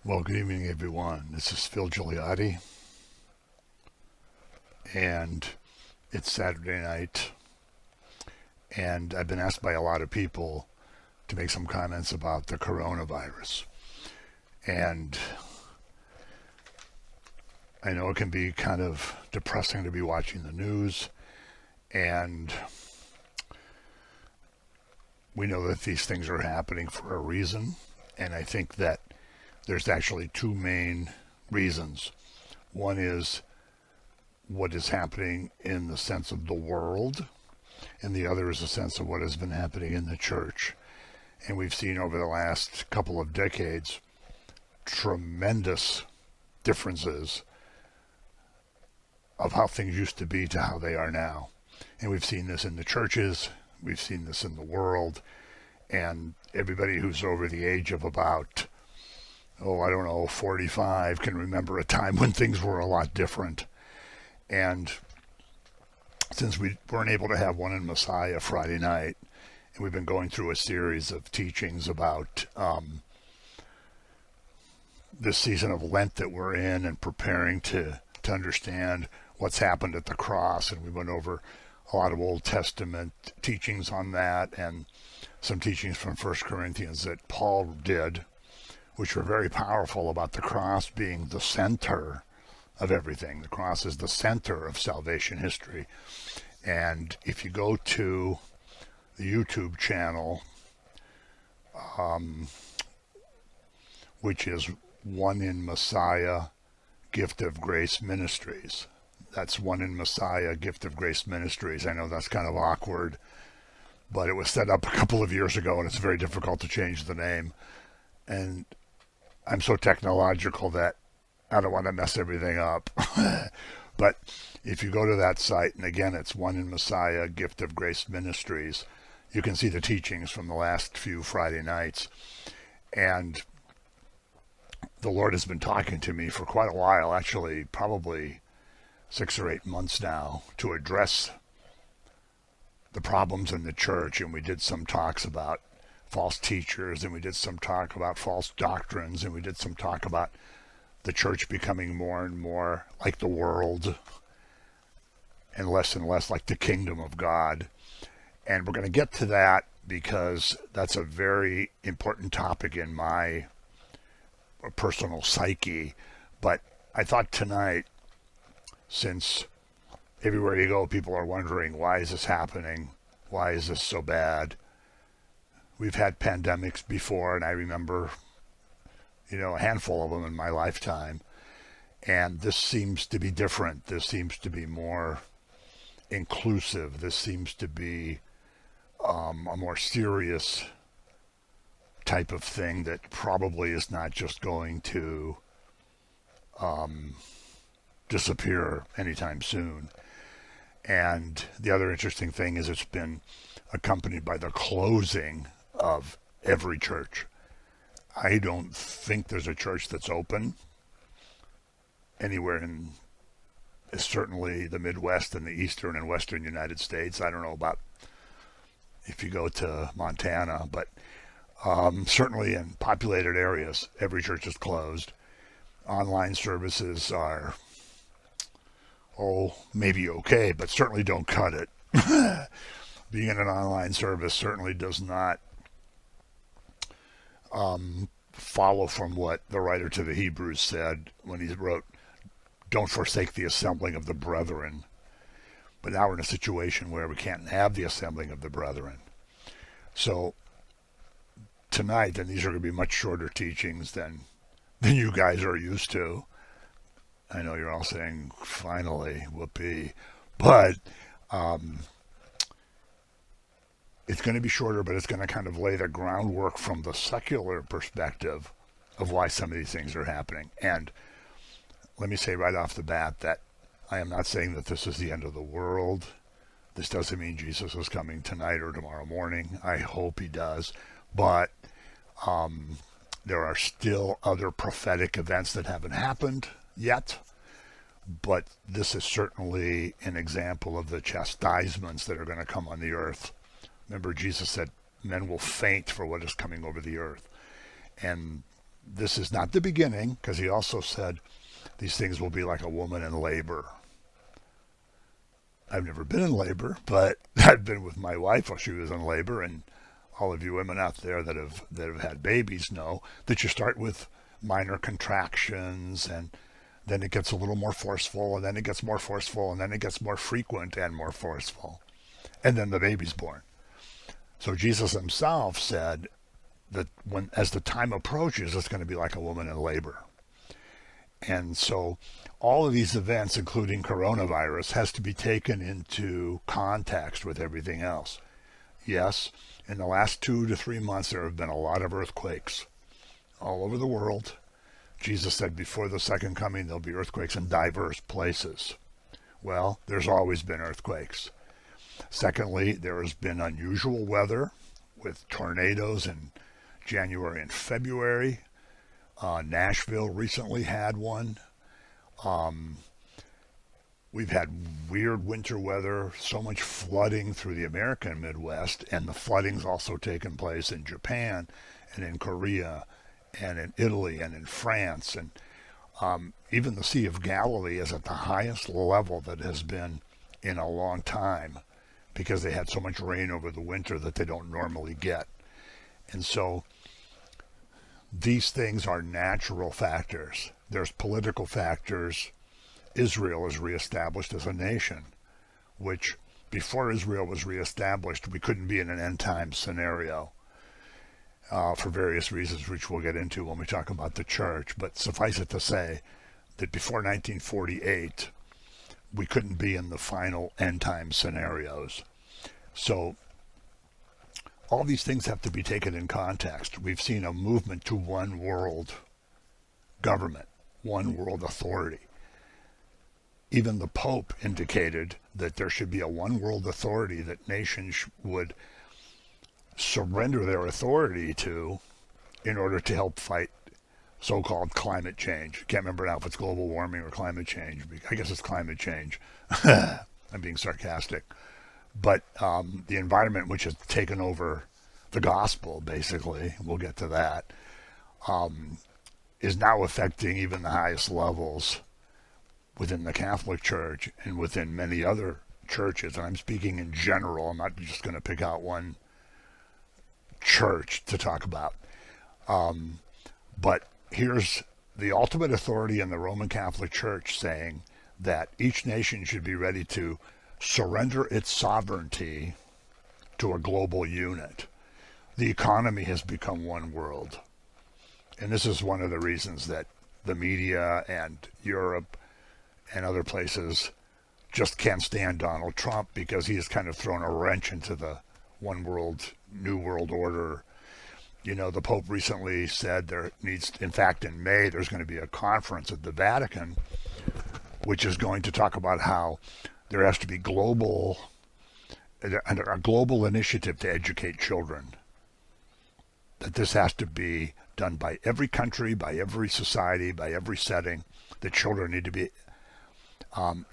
Well, good evening, everyone. This is Phil Gigliotti, and it's Saturday night, and I've been asked by a lot of people to make some comments about the coronavirus. And I know it can be kind of depressing to be watching the news, and we know that these things are happening for a reason, and I think that there's actually two main reasons. One is what is happening in the sense of the world, and the other is a sense of what has been happening in the church. And we've seen over the last couple of decades tremendous differences of how things used to be to how they are now. And we've seen this in the churches, we've seen this in the world, and everybody who's over the age of about, 45 can remember a time when things were a lot different. And since we weren't able to have One in Messiah Friday night, and we've been going through a series of teachings about this season of Lent that we're in and preparing to understand what's happened at the cross. And we went over a lot of Old Testament teachings on that and some teachings from 1 Corinthians that Paul did, which were very powerful about the cross being the center of everything. The cross is the center of salvation history. And if you go to the YouTube channel, which is One in Messiah Gift of Grace Ministries. That's One in Messiah Gift of Grace Ministries. I know that's kind of awkward, but it was set up a couple of years ago and it's very difficult to change the name. And I'm so technological that I don't want to mess everything up. But if you go to that site, and again, it's One in Messiah Gift of Grace Ministries, you can see the teachings from the last few Friday nights. And the Lord has been talking to me for quite a while, actually, probably 6 or 8 months now, to address the problems in the church. And we did some talks about false teachers, and we did some talk about false doctrines, and we did some talk about the church becoming more and more like the world and less like the kingdom of God. And we're going to get to that because that's a very important topic in my personal psyche. But I thought tonight, since everywhere you go, people are wondering, why is this happening? Why is this so bad? We've had pandemics before, and I remember, a handful of them in my lifetime. And this seems to be different. This seems to be more inclusive. This seems to be a more serious type of thing that probably is not just going to disappear anytime soon. And the other interesting thing is it's been accompanied by the closing of every church. I don't think there's a church that's open anywhere in certainly the Midwest and the Eastern and Western United States. I don't know about if you go to Montana, but certainly in populated areas, every church is closed. Online services are, maybe okay, but certainly don't cut it. Being in an online service certainly does not follow from what the writer to the Hebrews said when he wrote, "Don't forsake the assembling of the brethren." But now we're in a situation where we can't have the assembling of the brethren. So tonight, and these are going to be much shorter teachings than you guys are used to. I know you're all saying, finally, whoopee. But it's going to be shorter, but it's going to kind of lay the groundwork from the secular perspective of why some of these things are happening. And let me say right off the bat that I am not saying that this is the end of the world. This doesn't mean Jesus is coming tonight or tomorrow morning. I hope he does. But there are still other prophetic events that haven't happened yet. But this is certainly an example of the chastisements that are going to come on the earth. Remember, Jesus said men will faint for what is coming over the earth. And this is not the beginning, because he also said these things will be like a woman in labor. I've never been in labor, but I've been with my wife while she was in labor, and all of you women out there that have had babies know that you start with minor contractions, and then it gets a little more forceful, and then it gets more forceful, and then it gets more frequent and more forceful, and then the baby's born. So Jesus himself said that when as the time approaches, it's going to be like a woman in labor. And so all of these events, including coronavirus, has to be taken into context with everything else. Yes, in the last 2 to 3 months, there have been a lot of earthquakes all over the world. Jesus said before the second coming, there'll be earthquakes in diverse places. Well, there's always been earthquakes. Secondly, there has been unusual weather with tornadoes in January and February. Nashville recently had one. We've had weird winter weather, so much flooding through the American Midwest, and the flooding's also taken place in Japan and in Korea and in Italy and in France. And even the Sea of Galilee is at the highest level that has been in a long time because they had so much rain over the winter that they don't normally get. And so these things are natural factors. There's political factors. Israel is reestablished as a nation, which before Israel was reestablished, we couldn't be in an end time scenario for various reasons, which we'll get into when we talk about the church. But suffice it to say that before 1948, we couldn't be in the final end time scenarios. So all these things have to be taken in context. We've seen a movement to one world government, one world authority. Even the Pope indicated that there should be a one world authority that nations would surrender their authority to in order to help fight so-called climate change. Can't remember now if it's global warming or climate change. I guess it's climate change. I'm being sarcastic. But the environment which has taken over the gospel, basically, we'll get to that, is now affecting even the highest levels within the Catholic Church and within many other churches. And I'm speaking in general. I'm not just going to pick out one church to talk about. But here's the ultimate authority in the Roman Catholic Church saying that each nation should be ready to surrender its sovereignty to a global unit. The economy has become one world. And this is one of the reasons that the media and Europe and other places just can't stand Donald Trump, because he has kind of thrown a wrench into the one world, new world order. You know, the Pope recently said there needs, in fact, in May, there's going to be a conference at the Vatican, which is going to talk about how there has to be a global initiative to educate children. That this has to be done by every country, by every society, by every setting. The children need to be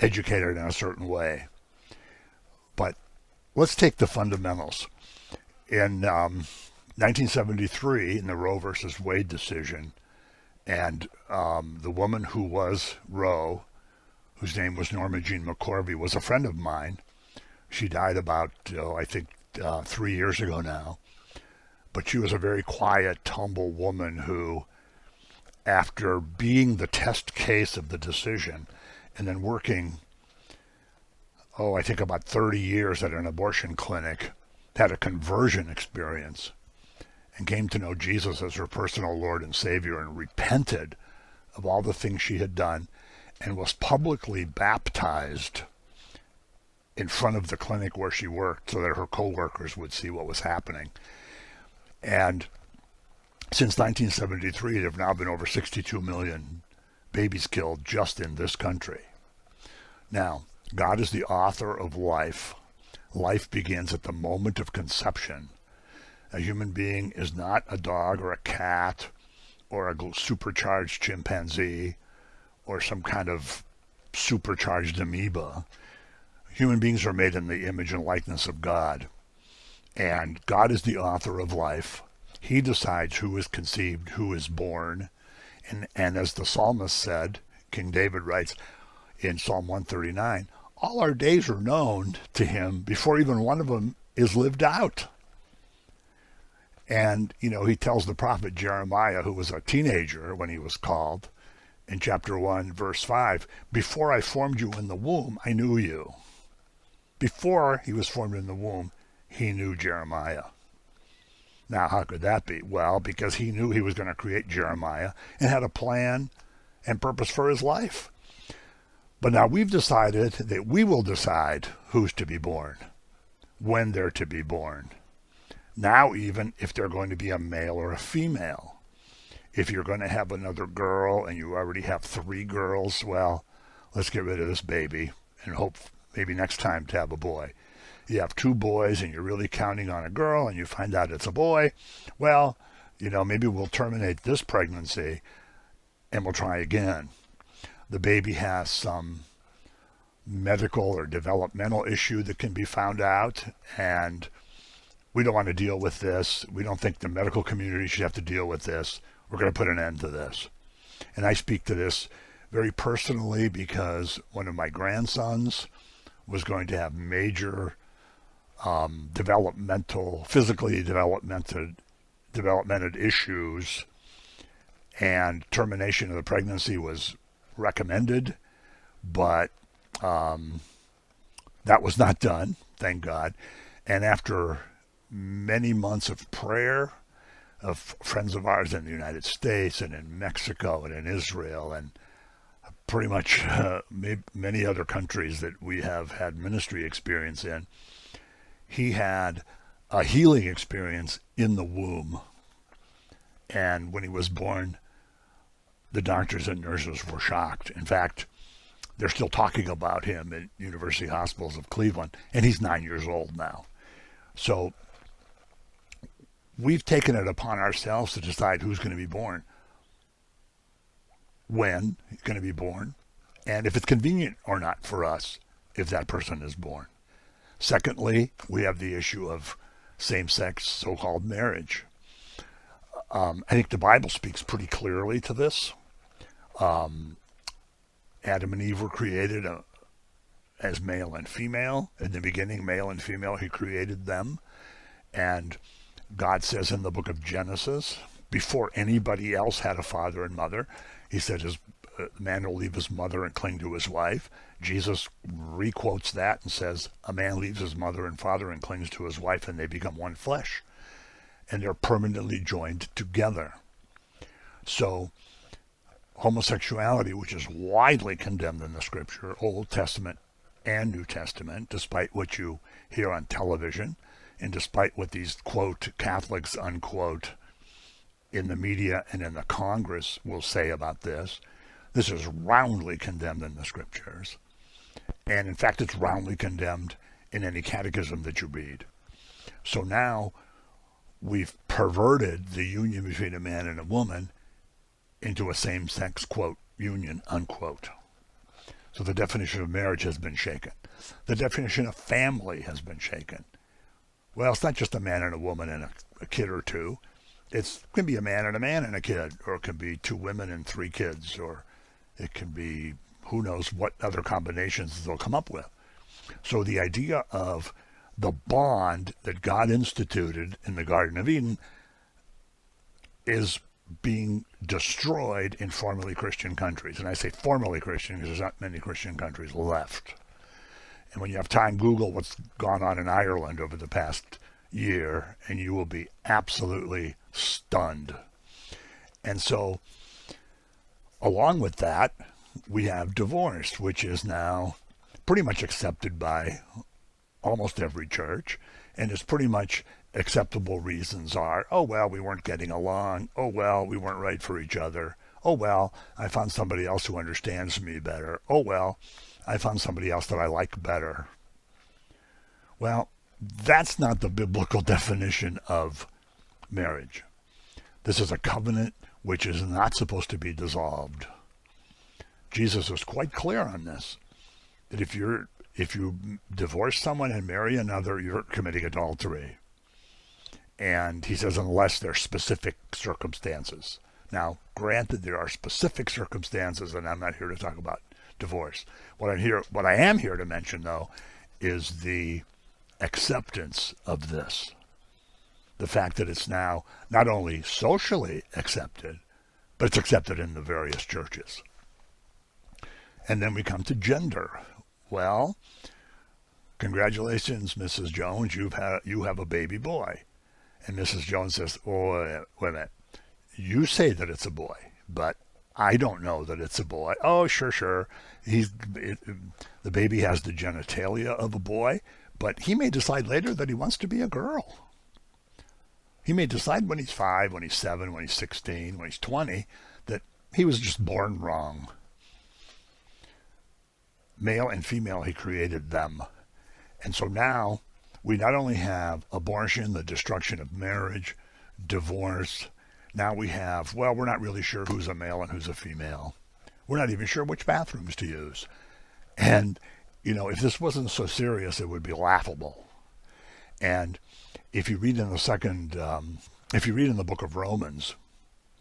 educated in a certain way. But let's take the fundamentals. In 1973, in the Roe versus Wade decision, and the woman who was Roe, whose name was Norma Jean McCorvey, was a friend of mine. She died about, 3 years ago now. But she was a very quiet, humble woman who, after being the test case of the decision, and then working, I think about 30 years at an abortion clinic, had a conversion experience and came to know Jesus as her personal Lord and Savior, and repented of all the things she had done, and was publicly baptized in front of the clinic where she worked so that her co-workers would see what was happening. And since 1973, there have now been over 62 million babies killed just in this country. Now, God is the author of life. Life begins at the moment of conception. A human being is not a dog or a cat or a supercharged chimpanzee or some kind of supercharged amoeba. Human beings are made in the image and likeness of God. And God is the author of life. He decides who is conceived, who is born. And as the psalmist said, King David writes in Psalm 139, all our days are known to him before even one of them is lived out. And, he tells the prophet Jeremiah, who was a teenager when he was called, in chapter 1, verse 5, before I formed you in the womb, I knew you. Before he was formed in the womb, he knew Jeremiah. Now, how could that be? Well, because he knew he was going to create Jeremiah and had a plan and purpose for his life. But now we've decided that we will decide who's to be born, when they're to be born. Now even if they're going to be a male or a female. If you're going to have another girl and you already have 3 girls, well, let's get rid of this baby and hope maybe next time to have a boy. You have 2 boys and you're really counting on a girl and you find out it's a boy, well, maybe we'll terminate this pregnancy and we'll try again. The baby has some medical or developmental issue that can be found out, and we don't want to deal with this. We don't think the medical community should have to deal with this. We're going to put an end to this. And I speak to this very personally because one of my grandsons was going to have major physically developmented issues, and termination of the pregnancy was recommended, but that was not done, thank God. And after many months of prayer of friends of ours in the United States and in Mexico and in Israel and pretty much many other countries that we have had ministry experience in, he had a healing experience in the womb. And when he was born, the doctors and nurses were shocked. In fact, they're still talking about him at University Hospitals of Cleveland, and he's 9 years old now. So we've taken it upon ourselves to decide who's going to be born, when he's going to be born, and if it's convenient or not for us if that person is born. Secondly, we have the issue of same-sex so-called marriage. I think the Bible speaks pretty clearly to this. Adam and Eve were created as male and female. In the beginning, male and female, he created them. And God says in the book of Genesis, before anybody else had a father and mother, he said his man will leave his mother and cling to his wife. Jesus requotes that and says, a man leaves his mother and father and clings to his wife, and they become one flesh. And they're permanently joined together. So homosexuality, which is widely condemned in the scripture, Old Testament and New Testament, despite what you hear on television, and despite what these, quote, Catholics, unquote, in the media and in the Congress will say about this, this is roundly condemned in the scriptures. And in fact, it's roundly condemned in any catechism that you read. So now we've perverted the union between a man and a woman into a same-sex, quote, union, unquote. So the definition of marriage has been shaken. The definition of family has been shaken. Well, it's not just a man and a woman and a kid or two. It can be a man and a kid, or it can be 2 women and 3 kids, or it can be who knows what other combinations they'll come up with. So the idea of the bond that God instituted in the Garden of Eden is being destroyed in formerly Christian countries. And I say formerly Christian because there's not many Christian countries left. And when you have time, Google what's gone on in Ireland over the past year, and you will be absolutely stunned. And so, along with that, we have divorce, which is now pretty much accepted by almost every church, and it's pretty much acceptable reasons are, oh, well, we weren't getting along. Oh, well, we weren't right for each other. Oh, well, I found somebody else who understands me better. Oh, well, I found somebody else that I like better. Well, that's not the biblical definition of marriage. This is a covenant which is not supposed to be dissolved. Jesus was quite clear on this, that if you divorce someone and marry another, you're committing adultery. And he says, unless there's specific circumstances. Now, granted, there are specific circumstances, and I'm not here to talk about divorce. What I am here to mention, though, is the acceptance of this. The fact that it's now not only socially accepted, but it's accepted in the various churches. And then we come to gender. Well, congratulations, Mrs. Jones, you have a baby boy. And Mrs. Jones says, oh, wait a minute. You say that it's a boy, but I don't know that it's a boy. Oh, sure. The baby has the genitalia of a boy, but he may decide later that he wants to be a girl. He may decide when he's 5, when he's 7, when he's 16, when he's 20, that he was just born wrong. Male and female, he created them. And so now we not only have abortion, the destruction of marriage, divorce. Now we have, well, we're not really sure who's a male and who's a female. We're not even sure which bathrooms to use. And, if this wasn't so serious, it would be laughable. And if you read in the book of Romans,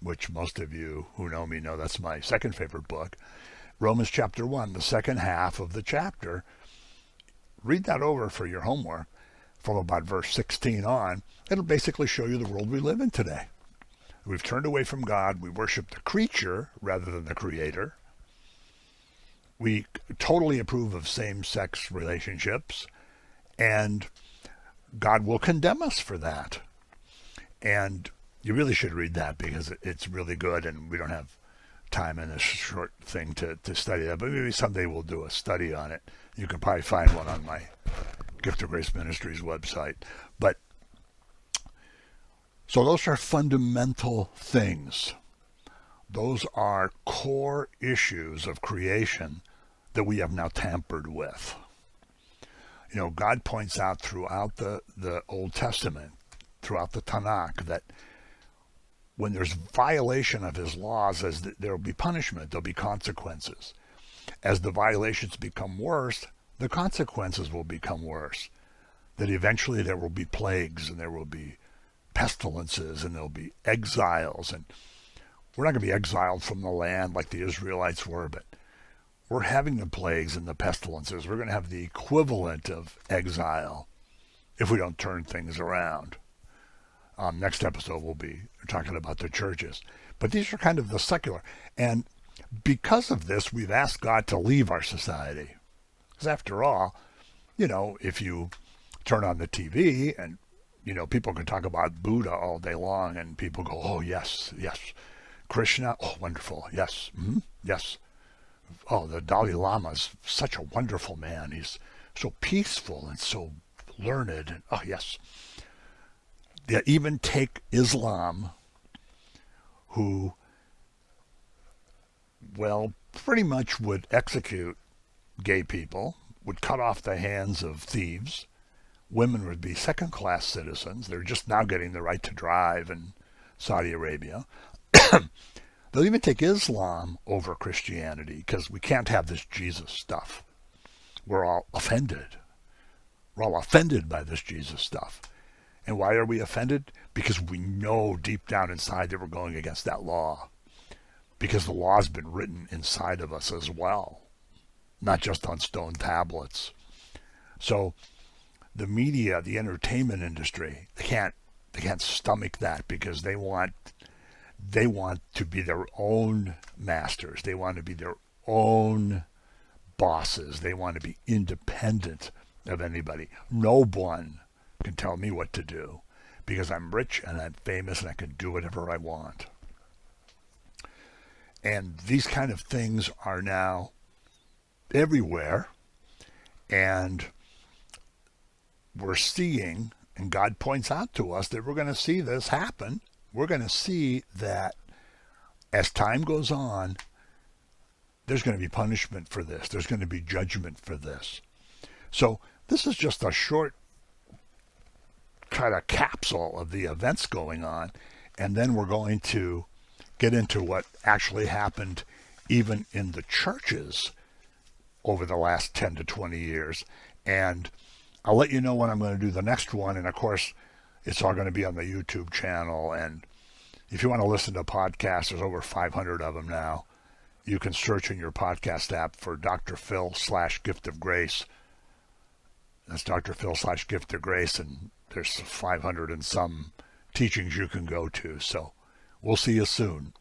which most of you who know me know that's my second favorite book, Romans chapter 1, the second half of the chapter, read that over for your homework from about verse 16 on. It'll basically show you the world we live in today. We've turned away from God. We worship the creature rather than the creator. We totally approve of same-sex relationships, and God will condemn us for that. And you really should read that because it's really good, and we don't have time in this short thing to study that, but maybe someday we'll do a study on it. You can probably find one on my Gift of Grace Ministries website. But so those are fundamental things. Those are core issues of creation that we have now tampered with. God points out throughout the Old Testament, throughout the Tanakh, that when there's violation of his laws, there will be punishment, there'll be consequences. As the violations become worse, the consequences will become worse. That eventually there will be plagues, and there will be pestilences, and there'll be exiles. And we're not going to be exiled from the land like the Israelites were, but we're having the plagues and the pestilences. We're going to have the equivalent of exile if we don't turn things around. Next episode we'll be talking about the churches. But these are kind of the secular. And because of this, we've asked God to leave our society. Because after all, if you turn on the TV and, people can talk about Buddha all day long and people go, oh, yes. Krishna, oh, wonderful. Yes. Yes. Oh, the Dalai Lama is such a wonderful man. He's so peaceful and so learned. And, oh, yes. They even take Islam, who, pretty much would execute gay people, would cut off the hands of thieves. Women would be second-class citizens. They're just now getting the right to drive in Saudi Arabia. They'll even take Islam over Christianity because we can't have this Jesus stuff. We're all offended. We're all offended by this Jesus stuff. And why are we offended? Because we know deep down inside that we're going against that law. Because the law's been written inside of us as well, not just on stone tablets. So the media, the entertainment industry, they can't stomach that because they want to be their own masters. They want to be their own bosses. They want to be independent of anybody. No one can tell me what to do because I'm rich and I'm famous and I can do whatever I want. And these kind of things are now everywhere, and we're seeing, and God points out to us that we're going to see this happen. We're going to see that as time goes on, there's going to be punishment for this. There's going to be judgment for this. So this is just a short kind of capsule of the events going on, and then we're going to get into what actually happened even in the churches over the last 10 to 20 years. And I'll let you know when I'm going to do the next one. And of course, It's all going to be on the YouTube channel. And if you want to listen to podcasts, there's over 500 of them now. You can search in your podcast app for Dr. Phil / Gift of Grace. That's Dr. Phil / Gift of Grace, and there's 500 and some teachings you can go to. So we'll see you soon.